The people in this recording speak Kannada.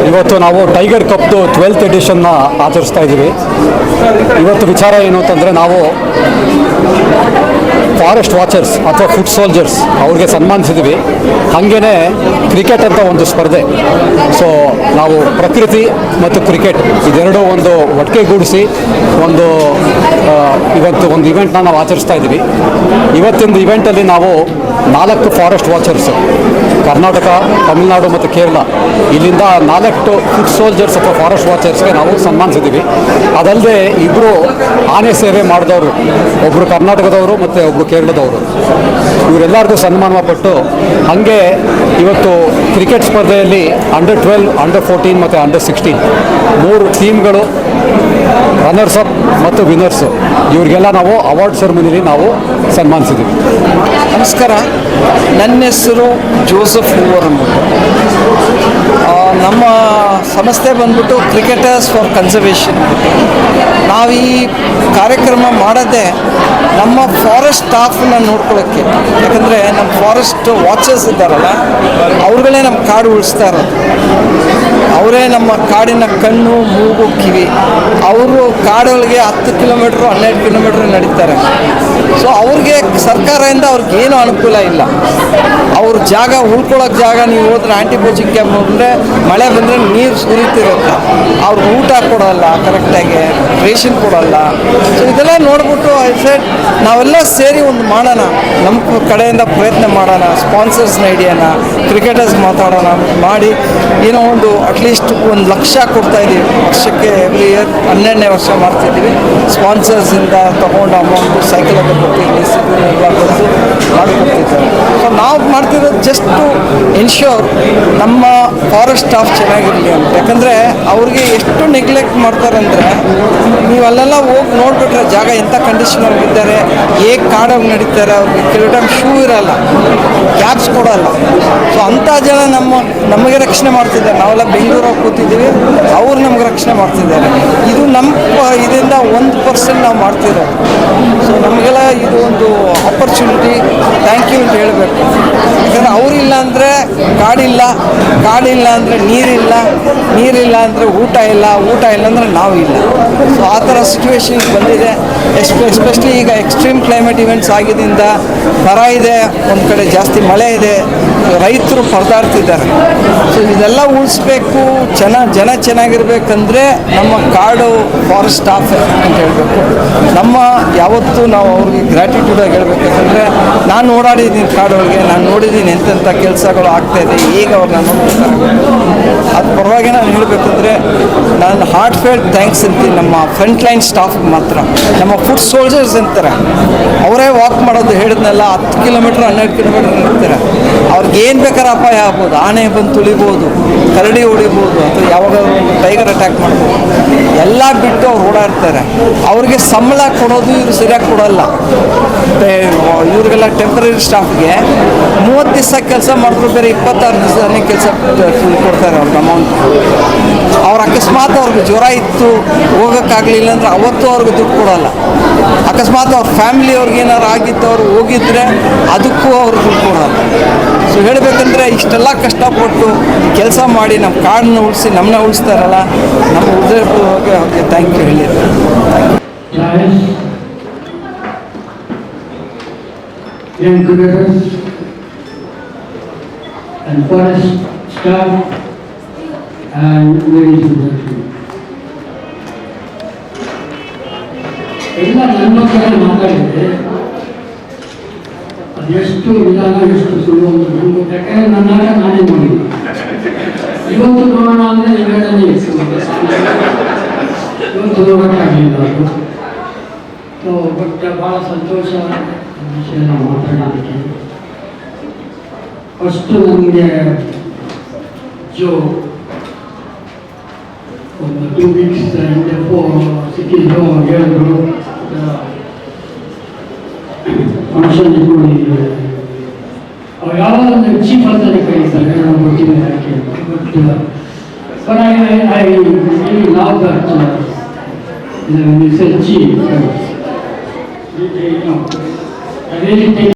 ಇವತ್ತು ನಾವು ಟೈಗರ್ ಕಪ್ದು 12th ಎಡಿಷನ್ನ ಆಚರಿಸ್ತಾ ಇದ್ದೀವಿ. ಇವತ್ತು ವಿಚಾರ ಏನು ಅಂತಂದರೆ, ನಾವು ಫಾರೆಸ್ಟ್ ವಾಚರ್ಸ್ ಅಥವಾ ಫುಟ್ ಸೋಲ್ಜರ್ಸ್ ಅವ್ರಿಗೆ ಸನ್ಮಾನಿಸಿದ್ದೀವಿ. ಹಾಗೇ ಕ್ರಿಕೆಟ್ ಅಂತ ಒಂದು ಸ್ಪರ್ಧೆ. ಸೊ ನಾವು ಪ್ರಕೃತಿ ಮತ್ತು ಕ್ರಿಕೆಟ್ ಇದೆರಡೂ ಒಂದು ಒಟ್ಟಿಗೆಗೂಡಿಸಿ ಇವತ್ತು ಒಂದು ಇವೆಂಟ್ನ ನಾವು ಆಚರಿಸ್ತಾ ಇದ್ದೀವಿ. ಇವತ್ತಿನ ಇವೆಂಟಲ್ಲಿ ನಾವು 4 ಫಾರೆಸ್ಟ್ ವಾಚರ್ಸ್, ಕರ್ನಾಟಕ, ತಮಿಳುನಾಡು ಮತ್ತು ಕೇರಳ, ಇಲ್ಲಿಂದ 4 ಫುಟ್ ಸೋಲ್ಜರ್ಸ್ ಅಥವಾ ಫಾರೆಸ್ಟ್ ವಾಚರ್ಸ್ಗೆ ನಾವು ಸನ್ಮಾನಿಸಿದ್ದೀವಿ. ಅದಲ್ಲದೆ 2 ಆನೆ ಸೇವೆ ಮಾಡಿದವರು, ಒಬ್ಬರು ಕರ್ನಾಟಕದವರು ಮತ್ತು ಒಬ್ಬರು ಕೇರಳದವರು, ಇವರೆಲ್ಲರಿಗೂ ಸನ್ಮಾನ ಪಟ್ಟು, ಹಾಗೆ ಇವತ್ತು ಕ್ರಿಕೆಟ್ ಸ್ಪರ್ಧೆಯಲ್ಲಿ ಅಂಡರ್ 12, ಅಂಡರ್ 14 ಮತ್ತು ಅಂಡರ್ 16 3 ಟೀಮ್ಗಳು ರನ್ನರ್ಸ್ ಅಪ್ ಮತ್ತು ವಿನ್ನರ್ಸು, ಇವರಿಗೆಲ್ಲ ನಾವು ಅವಾರ್ಡ್ ಸೆರೆಮನಿಲಿ ನಾವು ಸನ್ಮಾನಿಸಿದ್ದೀವಿ. ನಮಸ್ಕಾರ, ನನ್ನ ಹೆಸರು ಜೋಸೆಫ್ ಹೂವರ್ ಅಂದ್ಬಿಟ್ಟು. ನಮ್ಮ ಸಂಸ್ಥೆ ಬಂದ್ಬಿಟ್ಟು ಕ್ರಿಕೆಟರ್ಸ್ ಫಾರ್ ಕನ್ಸರ್ವೇಷನ್. ನಾವು ಈ ಕಾರ್ಯಕ್ರಮ ಮಾಡೋದೇ ನಮ್ಮ ಫಾರೆಸ್ಟ್ ಸ್ಟಾಫನ್ನ ನೋಡ್ಕೊಳ್ಳೋಕ್ಕೆ. ಯಾಕಂದರೆ ನಮ್ಮ ಫಾರೆಸ್ಟ್ ವಾಚರ್ಸ್ ಇದ್ದಾರಲ್ಲ, ಅವ್ರುಗಳೇ ನಮ್ಮ ಕಾಡು ಉಳಿಸ್ತಾ ಇರೋದು. ಅವರೇ ನಮ್ಮ ಕಾಡಿನ ಕಣ್ಣು, ಮೂಗು, ಕಿವಿ. ಅವರು ಕಾಡೊಳಗೆ 10 ಕಿಲೋಮೀಟ್ರು 12 ಕಿಲೋಮೀಟ್ರ್ ನಡೀತಾರೆ. ಸೊ ಅವ್ರಿಗೆ ಸರ್ಕಾರದಿಂದ ಅವ್ರಿಗೇನು ಅನುಕೂಲ ಇಲ್ಲ. ಅವ್ರ ಜಾಗ, ಉಳ್ಕೊಳ್ಳೋಕೆ ಜಾಗ, ನೀವು ಹೋದ್ರೆ ಆಂಟಿಬಯೋಟಿಕ್ ಕ್ಯಾಂಪ್ ಅಂದರೆ ಮಳೆ ಬಂದರೆ ನೀರು ಸುರಿತಿರುತ್ತೆ, ಅವ್ರಿಗೆ ಊಟ ಕೊಡೋಲ್ಲ, ಕರೆಕ್ಟಾಗಿ ರೇಷನ್ ಕೊಡೋಲ್ಲ. ಸೊ ಇದೆಲ್ಲ ನೋಡ್ಬಿಟ್ಟು ಐ ಸೆಡ್ ನಾವೆಲ್ಲ ಸೇರಿ ಒಂದು ಮಾಡೋಣ, ನಮ್ಮ ಕಡೆಯಿಂದ ಪ್ರಯತ್ನ ಮಾಡೋಣ, ಸ್ಪಾನ್ಸರ್ಸ್ನ ಹಿಡಿಯೋಣ, ಕ್ರಿಕೆಟರ್ಸ್ ಮಾತಾಡೋಣ ಮಾಡಿ ಏನೋ ಒಂದು ಅಟ್ಲೀಸ್ಟ್ 1 ಲಕ್ಷ ಕೊಡ್ತಾಯಿದ್ದೀವಿ ವರ್ಷಕ್ಕೆ. ಎವ್ರಿ ಇಯರ್ 12ನೇ ವರ್ಷ ಮಾಡ್ತಿದ್ದೀವಿ. ಸ್ಪಾನ್ಸರ್ಸಿಂದ ತೊಗೊಂಡು ಅಮೌಂಟು ಸೈಕಲಲ್ಲಿ ಕೊಟ್ಟು ಎಲ್ಲ ಬಂದು ಮಾಡಿಕೊಡ್ತಿದ್ದಾರೆ. ಸೊ ನಾವು ಮಾಡ್ತಿರೋದು ಜಸ್ಟ್ ಟು ಎನ್ಶ್ಯೂರ್ ನಮ್ಮ ಫಾರೆಸ್ಟ್ ಸ್ಟಾಫ್ ಚೆನ್ನಾಗಿರಲಿ ಅಂತ. ಯಾಕಂದರೆ ಅವ್ರಿಗೆ ಎಷ್ಟು ನೆಗ್ಲೆಕ್ಟ್ ಮಾಡ್ತಾರಂದರೆ, ನೀವು ಅಲ್ಲೆಲ್ಲ ಹೋಗಿ ನೋಡಿಬಿಟ್ರೆ ಜಾಗ ಎಂಥ ಕಂಡೀಷನಲ್ಲಿ ಇದ್ದಾರೆ, ಹೇಗೆ ಕಾಡೋಗಿ ನಡೀತಾರೆ. ಅವ್ರಿಗೆ ಕೆಲವು ಟೈಮ್ ಶೂ ಇರೋಲ್ಲ, ಕ್ಯಾಬ್ಸ್ ಕೊಡೋಲ್ಲ. ಸೊ ಅಂಥ ಜನ ನಮಗೆ ರಕ್ಷಣೆ ಮಾಡ್ತಿದ್ದಾರೆ. ನಾವೆಲ್ಲ ಬೆಂಗಳೂರಾಗಿ ಕೂತಿದ್ದೀವಿ, ಅವ್ರು ನಮ್ಗೆ ರಕ್ಷಣೆ ಮಾಡ್ತಿದ್ದಾರೆ. ಇದು ನಮ್ಮ ಇದರಿಂದ 1% ನಾವು ಮಾಡ್ತಿರೋದು. ಸೊ ನಮಗೆಲ್ಲ ಇದು ಒಂದು ಆಪರ್ಚುನಿಟಿ. ಥ್ಯಾಂಕ್ ಯು ಅಂತ ಹೇಳಬೇಕು. ಯಾಕಂದರೆ ಅವರಿಲ್ಲ ಅಂದರೆ ಕಾಡಿಲ್ಲ, ಕಾಡಿಲ್ಲ ಅಂದರೆ ನೀರಿಲ್ಲ, ನೀರಿಲ್ಲ ಅಂದರೆ ಊಟ ಇಲ್ಲ, ಊಟ ಇಲ್ಲ ಅಂದರೆ ನಾವು ಇಲ್ಲ. ಸೊ ಆ ಥರ ಸಿಚುವೇಶನ್ ಬಂದಿದೆ. ಎಸ್ಪೆಷಲಿ ಈಗ ಎಕ್ಸ್ಟ್ರೀಮ್ ಕ್ಲೈಮೇಟ್ ಇವೆಂಟ್ಸ್ ಆಗಿದ್ದರಿಂದ ಬರ ಇದೆ, ಒಂದು ಕಡೆ ಜಾಸ್ತಿ ಮಳೆ ಇದೆ, ರೈತರು ಪರದಾಡ್ತಿದ್ದಾರೆ. ಸೊ ಇದೆಲ್ಲ ಉಳಿಸ್ಬೇಕು, ಜನ ಚೆನ್ನಾಗಿರ್ಬೇಕಂದ್ರೆ ನಮ್ಮ ಕಾಡು ಫಾರೆಸ್ಟ್ ಸ್ಟಾಫ್ ಅಂತ ಹೇಳಬೇಕು. ಯಾವತ್ತೂ ನಾವು ಅವ್ರಿಗೆ ಗ್ರ್ಯಾಟಿಟ್ಯೂಡಾಗಿ ಹೇಳಬೇಕು. ಯಾಕಂದರೆ ನಾನು ಓಡಾಡಿದ್ದೀನಿ ಕಾಡೊಳಗೆ, ನಾನು ನೋಡಿದ್ದೀನಿ ಎಂತೆಂಥ ಕೆಲಸಗಳು ಆಗ್ತಾಯಿದೆ, ಈಗ ಅವ್ರನ್ನ ನೋಡ್ತಾರೆ. ಅದು ಪರವಾಗಿ ನಾನು ಹೇಳಬೇಕಂದ್ರೆ ನಾನು ಹಾರ್ಟ್ ಫೇಲ್ಟ್ ಥ್ಯಾಂಕ್ಸ್ ಅಂತೀನಿ ನಮ್ಮ ಫ್ರಂಟ್ ಲೈನ್ ಸ್ಟಾಫ್ಗೆ ಮಾತ್ರ. ನಮ್ಮ ಫುಟ್ ಸೋಲ್ಜರ್ಸ್ ಅಂತಾರೆ, ಅವರೇ ವಾಕ್ ಮಾಡೋದು ಹೇಳಿದ್ನೆಲ್ಲ 10 ಕಿಲೋಮೀಟ್ರ್ 12 ಕಿಲೋಮೀಟ್ರ್ ನಡೀತಾರೆ. ಅವ್ರಿಗೆ ಏನು ಬೇಕಾದ್ರೆ ಅಪಾಯ ಆಗ್ಬೋದು, ಆನೆ ಬಂದು ತುಳಿಬೋದು, ಕರಡಿ ಹೊಡಿಬೋದು, ಅಥವಾ ಯಾವಾಗ ಟೈಗರ್ ಅಟ್ಯಾಕ್ ಮಾಡ್ಬೋದು, ಎಲ್ಲ ಬಿಟ್ಟು ಅವ್ರು ಓಡಾಡ್ತಾರೆ. ಅವ್ರಿಗೆ ಸಂಬಳ ಕೊಡೋದು ಇವರು ಸರಿಯಾಗಿ ಕೊಡೋಲ್ಲ. ಇವ್ರಿಗೆಲ್ಲ ಟೆಂಪ್ರರಿ ಸ್ಟಾಫ್ಗೆ 30 ದಿವಸ ಕೆಲಸ ಮಾಡಿದ್ರು ಬೇರೆ 26 ದಿವಸನೇ ಕೆಲಸ ಕೊಡ್ತಾರೆ ಅವ್ರಿಗೆ ಅಮೌಂಟ್. ಅವ್ರು ಅಕಸ್ಮಾತ್ ಅವ್ರಿಗೆ ಜ್ವರ ಇತ್ತು, ಹೋಗೋಕ್ಕಾಗಲಿಲ್ಲ ಅಂದರೆ ಅವತ್ತು ಅವ್ರಿಗೆ ದುಡ್ಡು ಕೊಡೋಲ್ಲ. ಅಕಸ್ಮಾತ್ ಅವ್ರ ಫ್ಯಾಮಿಲಿ ಅವ್ರಿಗೆ ಏನಾರು ಆಗಿತ್ತು, ಅವ್ರು ಹೋಗಿದ್ರೆ ಅದಕ್ಕೂ ಅವ್ರಿಗೆ ದುಡ್ಡು ಕೊಡೋಲ್ಲ. ಸೊ ಹೇಳಬೇಕಂದ್ರೆ ಇಷ್ಟೆಲ್ಲ ಕಷ್ಟಪಟ್ಟು ಕೆಲಸ ಮಾಡಿ ನಮ್ಮ ಕಾಡನ್ನ ಉಳಿಸಿ ನಮ್ಮನ್ನ ಉಳಿಸ್ತಾರಲ್ಲ, ನಮ್ಮ ಹೃದಯಪೂರ್ವಕವಾಗಿ ಅವ್ರಿಗೆ ಥ್ಯಾಂಕ್ ಯು ಹೇಳಿದ್ರು. Young cricketers and forest staff and ladies and gentlemen. ಎಲ್ಲ ನನ್ನ ಬಗ್ಗೆ ಮಾತಾಡಿದರೆ ಅದೆಷ್ಟು ನಿಧಾನ, ಎಷ್ಟು ಸುಳ್ಳು ಅಂತ ನನಗೆ ಗೊತ್ತು. ಯಾಕೆಂದರೆ ನನ್ನ ನಾನೇ ಮಾಡಿದ್ದೆ. ಇವತ್ತು ನೋಡೋಣ ಅಂದರೆ ನಿವೇದನೆ ಇವತ್ತು ನೋಡೋಕ್ಕಾಗಲಿಲ್ಲ ಅದು. ಸೊ ಬಟ್ ಭಾಳ ಸಂತೋಷ ವಿಷಯ ಮಾತಾಡೋದಕ್ಕೆ. ಫಸ್ಟು ನನಗೆ ಜೋ ಒಂದು 2 ವೀಕ್ಸ್ ಹಿಂದೆ ಸಿಕ್ಕಿದ್ದು, ಹೇಳಿದ್ರು ಫಂಕ್ಷನ್ ಇಟ್ಕೊಂಡಿದ್ದೀವಿ. ಅವ್ರು ಯಾವಾಗ ಚೀಫ್ ಅಂತಲೇ ಕರೀತಾರೆ, ನಾವು ಗೊತ್ತಿಲ್ಲ ಯಾಕೆ. But I love that chief. I really think